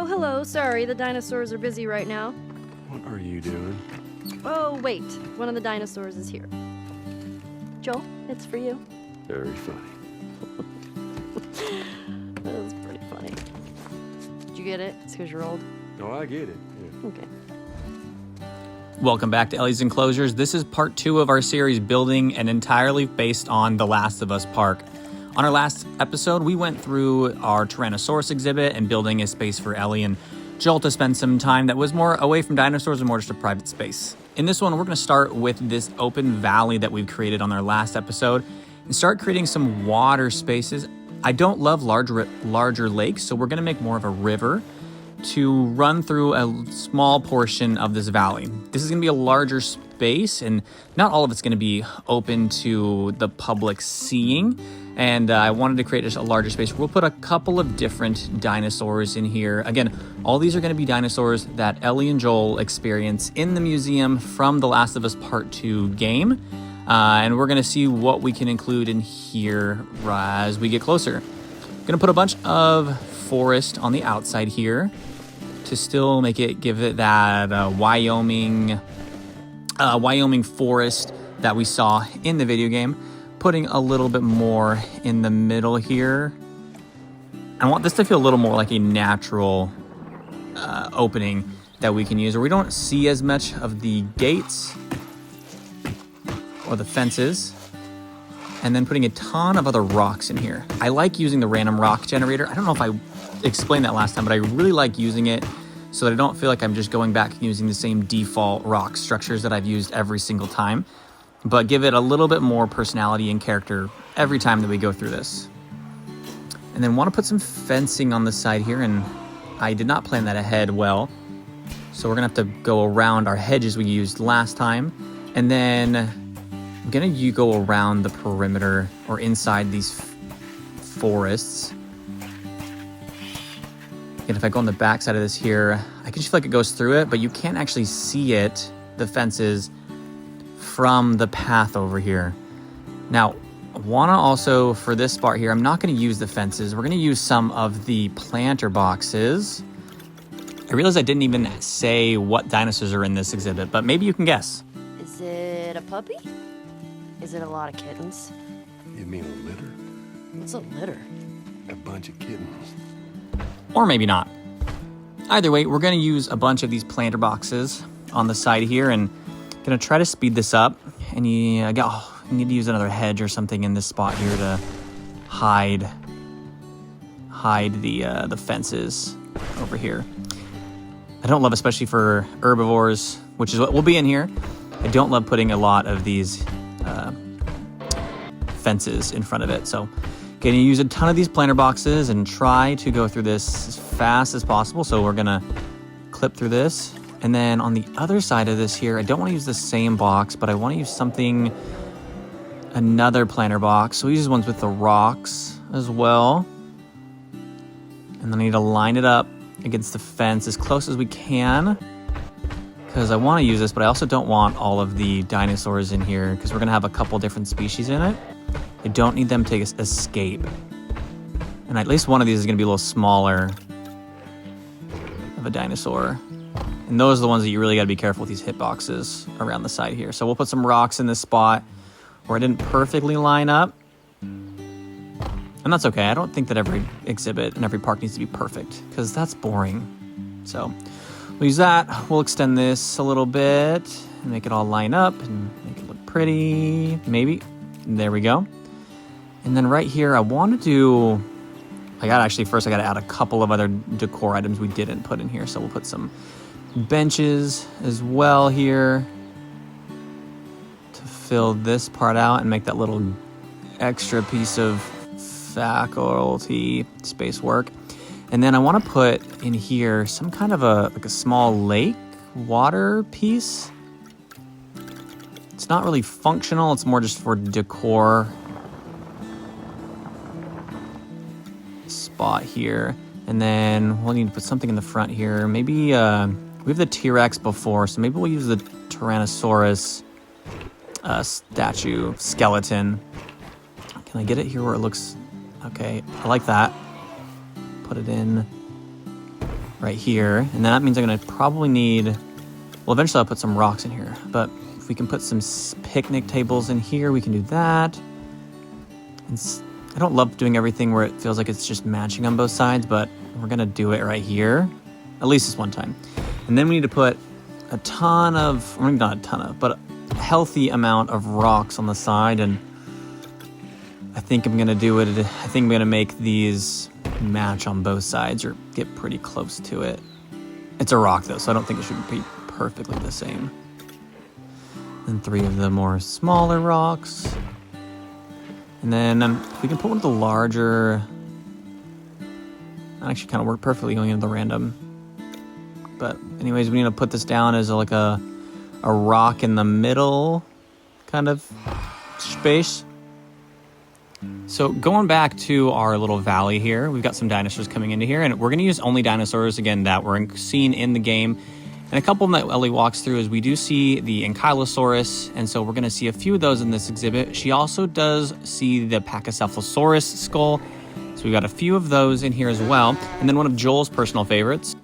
Oh, hello. Sorry, the dinosaurs are busy right now. What are you doing? Oh, wait. One of the dinosaurs is here. Joel, it's for you. Very funny. That was pretty funny. Did you get it? It's because you're old. Oh, I get it. Yeah. Okay. Welcome back to Ellie's Enclosures. This is part 2 of our series building and entirely based on The Last of Us Park. On our last episode, we went through our Tyrannosaurus exhibit and building a space for Ellie and Joel to spend some time that was more away from dinosaurs and more just a private space. In this one, we're going to start with this open valley that we've created on our last episode and start creating some water spaces. I don't love larger lakes, so we're going to make more of a river to run through a small portion of this valley. This is going to be a larger space, and not all of it's going to be open to the public seeing. And I wanted to create just a larger space. We'll put a couple of different dinosaurs in here. Again, all these are going to be dinosaurs that Ellie and Joel experience in the museum from The Last of Us Part 2 game. And we're going to see what we can include in here as we get closer. I'm going to put a bunch of forest on the outside here to still give it that Wyoming forest that we saw in the video game. Putting a little bit more in the middle here. I want this to feel a little more like a natural opening that we can use, where we don't see as much of the gates or the fences. And then putting a ton of other rocks in here. I like using the random rock generator. I don't know if I explained that last time, but I really like using it so that I don't feel like I'm just going back and using the same default rock structures that I've used every single time, but give it a little bit more personality and character every time that we go through this. And then want to put some fencing on the side here, and I did not plan that ahead well. So we're gonna have to go around our hedges we used last time, and then I'm gonna go around the perimeter or inside these forests. And if I go on the back side of this here, I can just feel like it goes through it, but you can't actually see it, the fences, from the path over here. Now, I want to also, for this spot here, I'm not going to use the fences. We're going to use some of the planter boxes. I realized I didn't even say what dinosaurs are in this exhibit, but maybe you can guess. Is it a puppy? Is it a lot of kittens? You mean a litter? What's a litter? A bunch of kittens. Or maybe not. Either way, we're going to use a bunch of these planter boxes on the side here, and going to try to speed this up. And you need to use another hedge or something in this spot here to hide the fences over here. I don't love, especially for herbivores, which is what will be in here, I don't love putting a lot of these fences in front of it. So going to use a ton of these planter boxes and try to go through this as fast as possible. So we're going to clip through this. And then on the other side of this here, I don't want to use the same box, but I want to use another planter box. So we use ones with the rocks as well. And then I need to line it up against the fence as close as we can, because I want to use this, but I also don't want all of the dinosaurs in here, because we're going to have a couple different species in it. I don't need them to escape. And at least one of these is going to be a little smaller of a dinosaur. And those are the ones that you really got to be careful with, these hitboxes around the side here. So we'll put some rocks in this spot where I didn't perfectly line up. And that's okay. I don't think that every exhibit and every park needs to be perfect, because that's boring. So we'll use that. We'll extend this a little bit and make it all line up and make it look pretty, maybe. There we go. And then right here, I want to do... I got to add a couple of other decor items we didn't put in here. So we'll put some benches as well here to fill this part out and make that little extra piece of faculty space work. And then I want to put in here some kind of a small lake water piece. It's not really functional, it's more just for decor spot here. And then we'll need to put something in the front here. Maybe we have the T-Rex before, so maybe we'll use the Tyrannosaurus skeleton. Can I get it here where it looks okay? I like that. Put it in right here. And then that means I'm gonna probably need, well, eventually I'll put some rocks in here, but if we can put some picnic tables in here, we can do that. And I don't love doing everything where it feels like it's just matching on both sides, but we're gonna do it right here, at least this one time. And then we need to put a ton of, or not a ton of, but a healthy amount of rocks on the side. And I think I'm gonna do it, I think I'm gonna make these match on both sides or get pretty close to it. It's a rock though, so I don't think it should be perfectly the same. And 3 of the more smaller rocks. And then we can put one of the larger, that actually kind of worked perfectly going into the random. But anyways, we need to put this down as like a rock in the middle kind of space. So going back to our little valley here, we've got some dinosaurs coming into here, and we're going to use only dinosaurs, again, that were seen in the game. And a couple of them that Ellie walks through is we do see the Ankylosaurus, and so we're going to see a few of those in this exhibit. She also does see the Pachycephalosaurus skull, so we've got a few of those in here as well. And then one of Joel's personal favorites.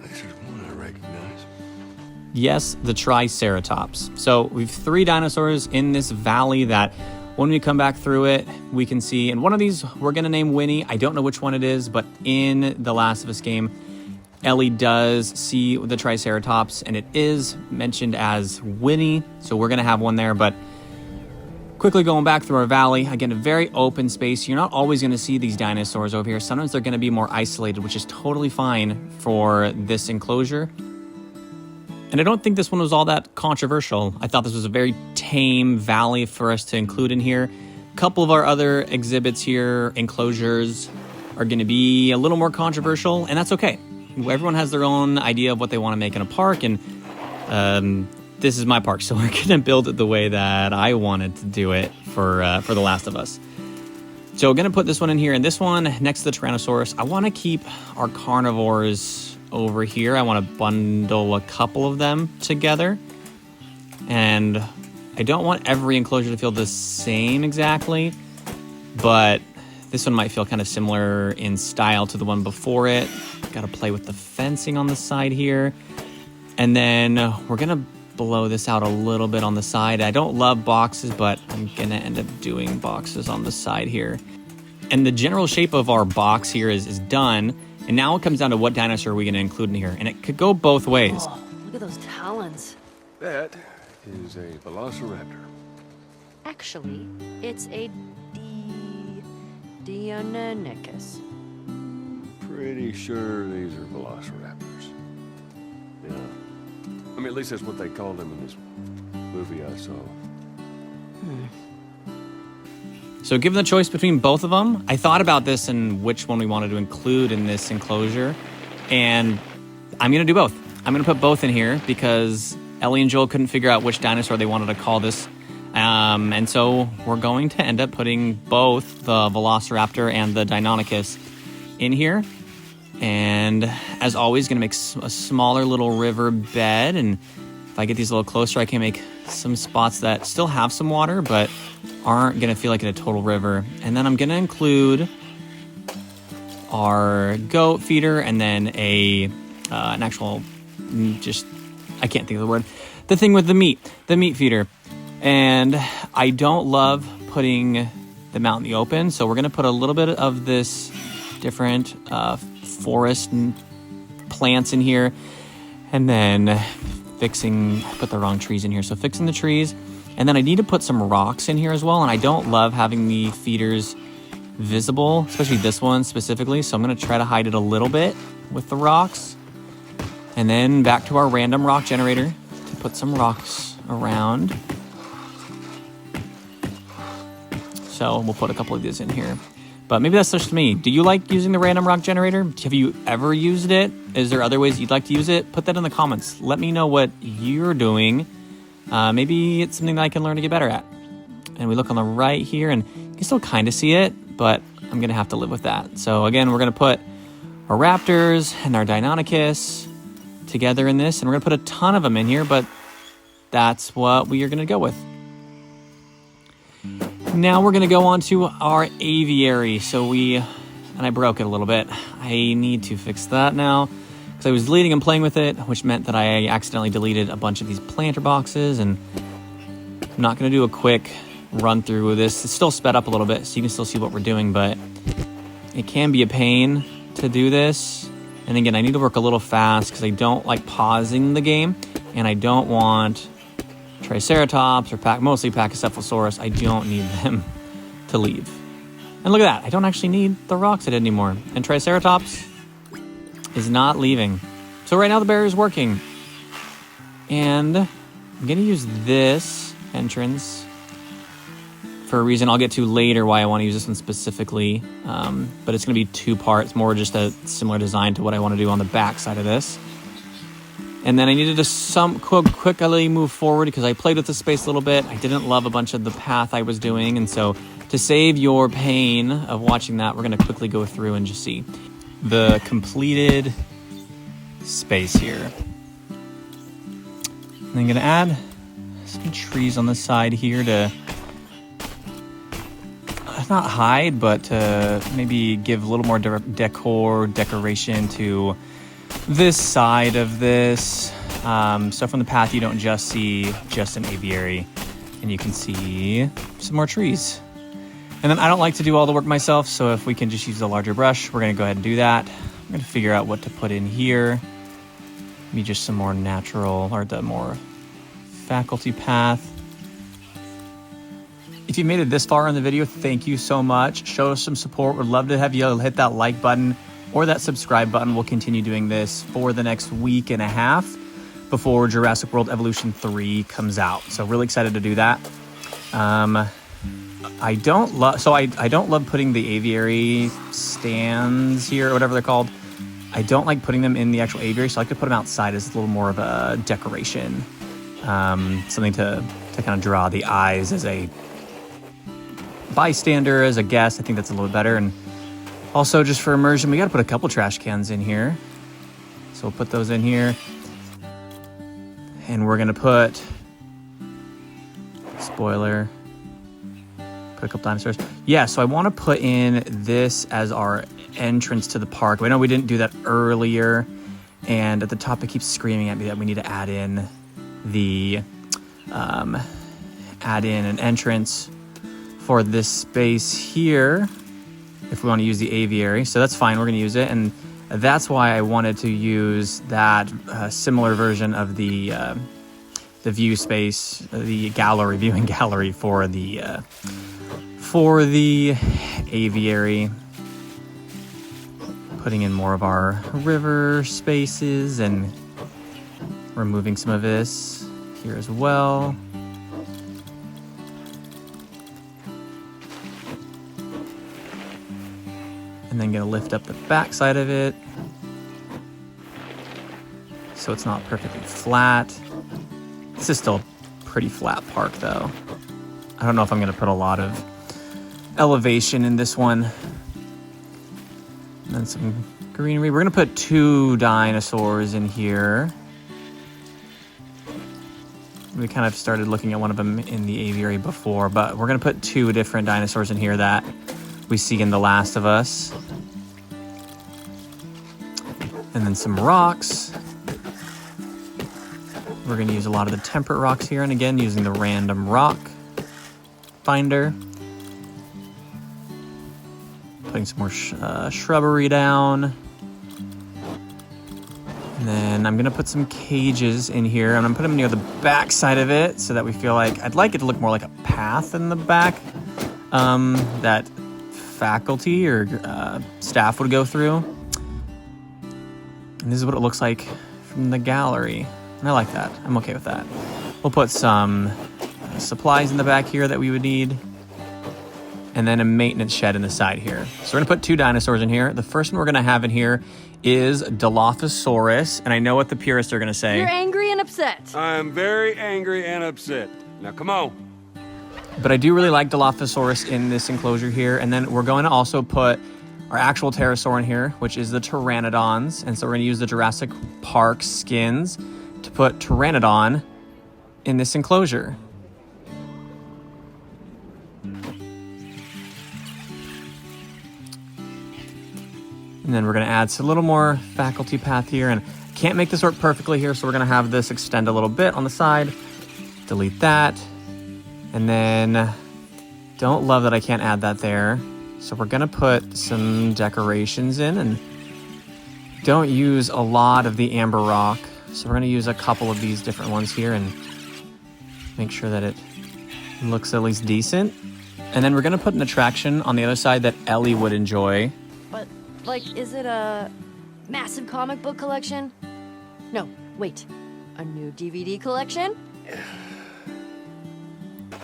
There's one I recognize. Yes, the Triceratops. So we've 3 dinosaurs in this valley that when we come back through it, we can see, and one of these we're going to name Winnie. I don't know which one it is, but in the Last of Us game, Ellie does see the Triceratops, and it is mentioned as Winnie, so we're going to have one there. But quickly going back through our valley, again, a very open space. You're not always going to see these dinosaurs over here. Sometimes they're going to be more isolated, which is totally fine for this enclosure. And I don't think this one was all that controversial. I thought this was a very tame valley for us to include in here. A couple of our other exhibits here, enclosures, are going to be a little more controversial, and that's okay. Everyone has their own idea of what they want to make in a park, and this is my park, so we're going to build it the way that I wanted to do it for The Last of Us. So we're going to put this one in here, and this one next to the Tyrannosaurus. I want to keep our carnivores over here. I want to bundle a couple of them together, and I don't want every enclosure to feel the same exactly, but this one might feel kind of similar in style to the one before it. Got to play with the fencing on the side here. And then we're going to blow this out a little bit on the side. I don't love boxes, but I'm going to end up doing boxes on the side here. And the general shape of our box here is done. And now it comes down to what dinosaur are we going to include in here. And it could go both ways. Oh, look at those talons. That is a velociraptor. Actually, it's a Deinonychus. Pretty sure these are velociraptors. Yeah. I mean, at least that's what they called them in this movie I saw. So given the choice between both of them, I thought about this and which one we wanted to include in this enclosure. And I'm going to do both. I'm going to put both in here because Ellie and Joel couldn't figure out which dinosaur they wanted to call this. And so we're going to end up putting both the Velociraptor and the Deinonychus in here. And as always, going to make a smaller little river bed. And if I get these a little closer, I can make some spots that still have some water, but aren't going to feel like a total river. And then I'm going to include our goat feeder and then an actual, I can't think of the word, the thing with the meat feeder. And I don't love putting them out in the open, so we're going to put a little bit of this different forest and plants in here, and then put the wrong trees in here, so fixing the trees. And then I need to put some rocks in here as well, and I don't love having the feeders visible, especially this one specifically, so I'm going to try to hide it a little bit with the rocks. And then back to our random rock generator to put some rocks around. So we'll put a couple of these in here. But maybe that's just me. Do you like using the random rock generator? Have you ever used it? Is there other ways you'd like to use it? Put that in the comments. Let me know what you're doing. Maybe it's something that I can learn to get better at. And we look on the right here, and you can still kind of see it, but I'm going to have to live with that. So again, we're going to put our raptors and our Deinonychus together in this, and we're going to put a ton of them in here, but that's what we are going to go with. Now we're going to go on to our aviary. So we and I broke it a little bit. I need to fix that now because I was deleting and playing with it, which meant that I accidentally deleted a bunch of these planter boxes, and I'm not going to do a quick run through of this. It's still sped up a little bit so you can still see what we're doing, but it can be a pain to do this. And again, I need to work a little fast because I don't like pausing the game, and I don't want Triceratops or mostly Pachycephalosaurus. I don't need them to leave. And look at that, I don't actually need the rocks I did anymore. And Triceratops is not leaving. So right now the barrier is working. And I'm gonna use this entrance for a reason I'll get to later why I want to use this one specifically. But it's gonna be two parts, more just a similar design to what I want to do on the back side of this. And then I needed to quickly move forward because I played with the space a little bit. I didn't love a bunch of the path I was doing, and so to save your pain of watching that, we're gonna quickly go through and just see the completed space here. And I'm gonna add some trees on the side here to not hide, but to maybe give a little more decoration to this side of this. So from the path, you don't just see just an aviary, and you can see some more trees. And then I don't like to do all the work myself, so if we can just use a larger brush, we're gonna go ahead and do that. I'm gonna figure out what to put in here. Maybe just some more natural, or the more faculty path. If you made it this far in the video, thank you so much. Show us some support. Would love to have you hit that like button or that subscribe button. We'll continue doing this for the next week and a half before Jurassic World Evolution 3 comes out. So really excited to do that. I don't love putting the aviary stands here, or whatever they're called. I don't like putting them in the actual aviary, so I like to put them outside as a little more of a decoration. Something to kind of draw the eyes as a bystander, as a guest. I think that's a little better. And also just for immersion, we got to put a couple trash cans in here. So we'll put those in here. And we're going to put, spoiler, put a couple dinosaurs. Yeah, so I want to put in this as our entrance to the park. I know we didn't do that earlier. And at the top, it keeps screaming at me that we need to add in the, add in an entrance for this space here if we want to use the aviary. So that's fine, we're going to use it. And that's why I wanted to use that similar version of the view space, the gallery, viewing gallery for the aviary. Putting in more of our river spaces and removing some of this here as well. And then gonna lift up the back side of it so it's not perfectly flat. This is still a pretty flat park though. I don't know if I'm gonna put a lot of elevation in this one. And then some greenery. We're gonna put 2 dinosaurs in here. We kind of started looking at one of them in the aviary before, but we're gonna put 2 different dinosaurs in here that we see in The Last of Us. And then some rocks. We're gonna use a lot of the temperate rocks here, and again, using the random rock finder. Putting some more shrubbery down. And then I'm gonna put some cages in here. I'm gonna put them near the back side of it so that we feel like, I'd like it to look more like a path in the back. That faculty or staff would go through. And this is what it looks like from the gallery. And I like that. I'm okay with that. We'll put some supplies in the back here that we would need. And then a maintenance shed in the side here. So we're gonna put 2 dinosaurs in here. The first one we're gonna have in here is Dilophosaurus. And I know what the purists are gonna say. You're angry and upset. I'm very angry and upset. Now, come on. But I do really like Dilophosaurus in this enclosure here. And then we're going to also put our actual pterosaur in here, which is the Pteranodons. And so we're going to use the Jurassic Park skins to put Pteranodon in this enclosure. And then we're gonna add a little more faculty path here, and can't make this work perfectly here, so we're gonna have this extend a little bit on the side. Delete that. And then, don't love that I can't add that there. So we're gonna put some decorations in, and don't use a lot of the amber rock. So we're gonna use a couple of these different ones here and make sure that it looks at least decent. And then we're gonna put an attraction on the other side that Ellie would enjoy. But, like, is it a massive comic book collection? No, wait. A new DVD collection?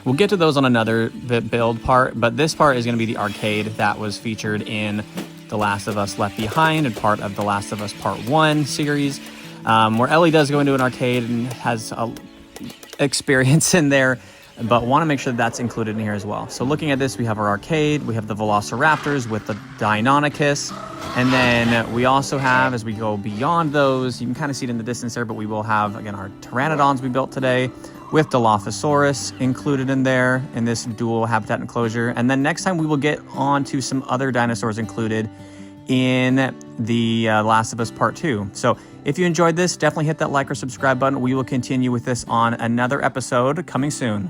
We'll get to those on another build part, but this part is going to be the arcade that was featured in The Last of Us Left Behind and part of The Last of Us Part 1 series, where Ellie does go into an arcade and has a experience in there, but want to make sure that's included in here as well. So looking at this, we have our arcade, we have the Velociraptors with the Deinonychus, and then we also have, as we go beyond those, you can kind of see it in the distance there, but we will have, again, our Pteranodons we built today with Dilophosaurus included in there in this dual habitat enclosure. And then next time we will get on to some other dinosaurs included in the Last of Us Part 2. So if you enjoyed this, definitely hit that like or subscribe button. We will continue with this on another episode coming soon.